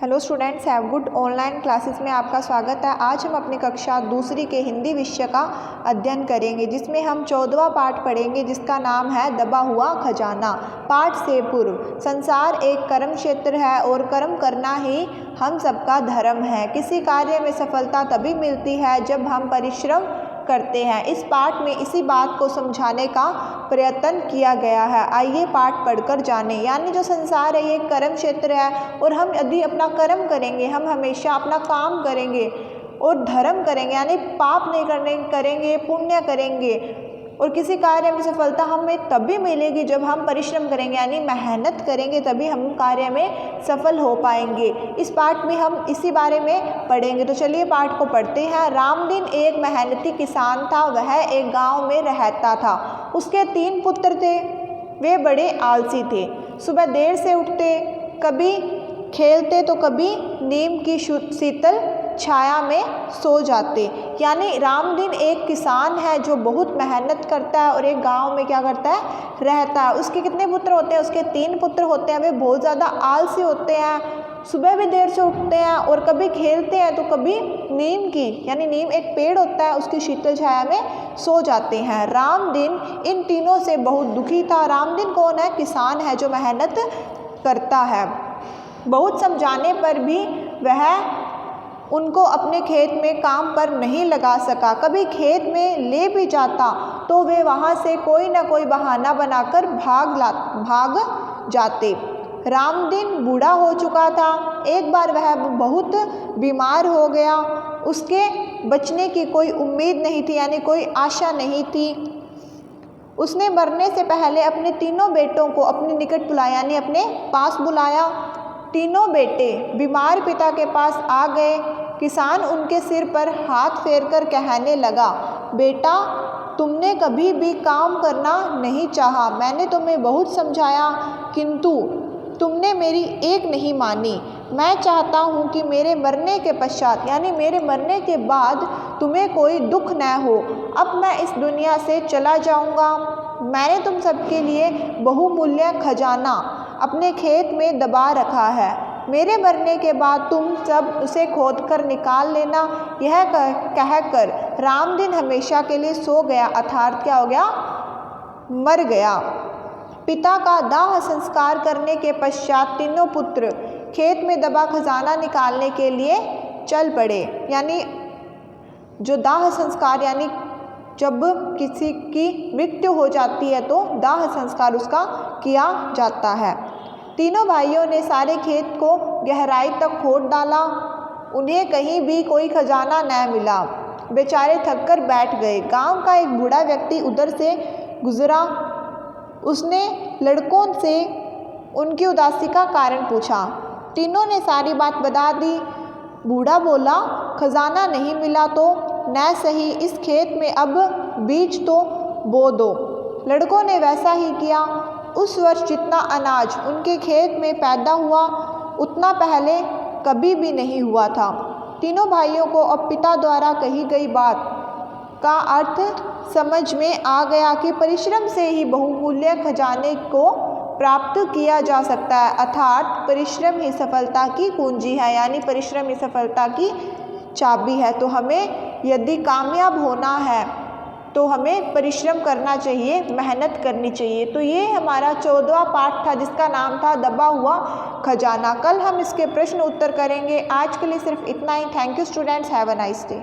Hello students, have good online classes में आपका स्वागत है। आज हम अपनी कक्षा दूसरी के हिंदी विषय का अध्ययन करेंगे, जिसमें हम 14वां पाठ पढ़ेंगे, जिसका नाम है दबा हुआ खजाना। पाठ से पूर्व। संसार एक कर्म क्षेत्र है और कर्म करना ही हम सबका धर्म है। किसी कार्य में सफलता तभी मिलती है जब हम परिश्रम करते हैं। इस पाठ में इसी बात को समझाने का प्रयत्न किया गया है। आइए पाठ पढ़कर जानें। यानी जो संसार है ये एक कर्म क्षेत्र है और हम यदि अपना कर्म करेंगे, हम हमेशा अपना काम करेंगे और धर्म करेंगे, यानी पाप नहीं करेंगे, पुण्य करेंगे, और किसी कार्य में सफलता हमें तभी मिलेगी जब हम परिश्रम करेंगे, यानी मेहनत करेंगे, तभी हम कार्य में सफल हो पाएंगे। इस पाठ में हम इसी बारे में पढ़ेंगे। तो चलिए पाठ को पढ़ते हैं। रामदीन एक मेहनती किसान था। वह एक गांव में रहता था। उसके 3 पुत्र थे। वे बड़े आलसी थे। सुबह देर से उठते, कभी खेलते तो कभी नीम की शीतल छाया में सो जाते। यानी रामदीन एक किसान है जो बहुत मेहनत करता है और एक गांव में क्या करता है, रहता है। उसके कितने पुत्र होते हैं? उसके 3 पुत्र होते हैं। वे बहुत ज़्यादा आलसी होते हैं, सुबह भी देर से उठते हैं और कभी खेलते हैं तो कभी नीम की, यानी नीम एक पेड़ होता है, उसकी शीतल छाया में सो जाते हैं। रामदीन इन तीनों से बहुत दुखी था। रामदीन कौन है? किसान है जो मेहनत करता है। बहुत समझाने पर भी वह उनको अपने खेत में काम पर नहीं लगा सका। कभी खेत में ले भी जाता तो वे वहाँ से कोई ना कोई बहाना बनाकर भाग जाते। रामदीन बूढ़ा हो चुका था। एक बार वह बहुत बीमार हो गया। उसके बचने की कोई उम्मीद नहीं थी, यानी कोई आशा नहीं थी। उसने मरने से पहले अपने तीनों बेटों को अपने निकट बुलाया, यानी अपने पास बुलाया। तीनों बेटे बीमार पिता के पास आ गए। किसान उनके सिर पर हाथ फेरकर कहने लगा, बेटा, तुमने कभी भी काम करना नहीं चाहा। मैंने तुम्हें बहुत समझाया, किंतु तुमने मेरी एक नहीं मानी। मैं चाहता हूँ कि मेरे मरने के पश्चात, यानी मेरे मरने के बाद तुम्हें कोई दुख न हो। अब मैं इस दुनिया से चला जाऊँगा। मैंने तुम सबके लिए बहुमूल्य खजाना अपने खेत में दबा रखा है। मेरे मरने के बाद तुम सब उसे खोदकर निकाल लेना। यह कहकर रामदीन हमेशा के लिए सो गया, अर्थात क्या हो गया? मर गया। पिता का दाह संस्कार करने के पश्चात तीनों पुत्र खेत में दबा खजाना निकालने के लिए चल पड़े। यानी जो दाह संस्कार, यानी जब किसी की मृत्यु हो जाती है तो दाह संस्कार उसका किया जाता है। तीनों भाइयों ने सारे खेत को गहराई तक खोद डाला। उन्हें कहीं भी कोई खजाना न मिला। बेचारे थककर बैठ गए। गांव का एक बूढ़ा व्यक्ति उधर से गुजरा। उसने लड़कों से उनकी उदासी का कारण पूछा। तीनों ने सारी बात बता दी। बूढ़ा बोला, खजाना नहीं मिला तो न सही, इस खेत में अब बीज तो बो दो। लड़कों ने वैसा ही किया। उस वर्ष जितना अनाज उनके खेत में पैदा हुआ उतना पहले कभी भी नहीं हुआ था। तीनों भाइयों को अब पिता द्वारा कही गई बात का अर्थ समझ में आ गया कि परिश्रम से ही बहुमूल्य खजाने को प्राप्त किया जा सकता है, अर्थात परिश्रम ही सफलता की कुंजी है, यानी परिश्रम ही सफलता की चाबी है। तो हमें यदि कामयाब होना है तो हमें परिश्रम करना चाहिए, मेहनत करनी चाहिए। तो ये हमारा 14वां पाठ था, जिसका नाम था दबा हुआ खजाना। कल हम इसके प्रश्न उत्तर करेंगे। आज के लिए सिर्फ इतना ही। Thank you students, have a nice day.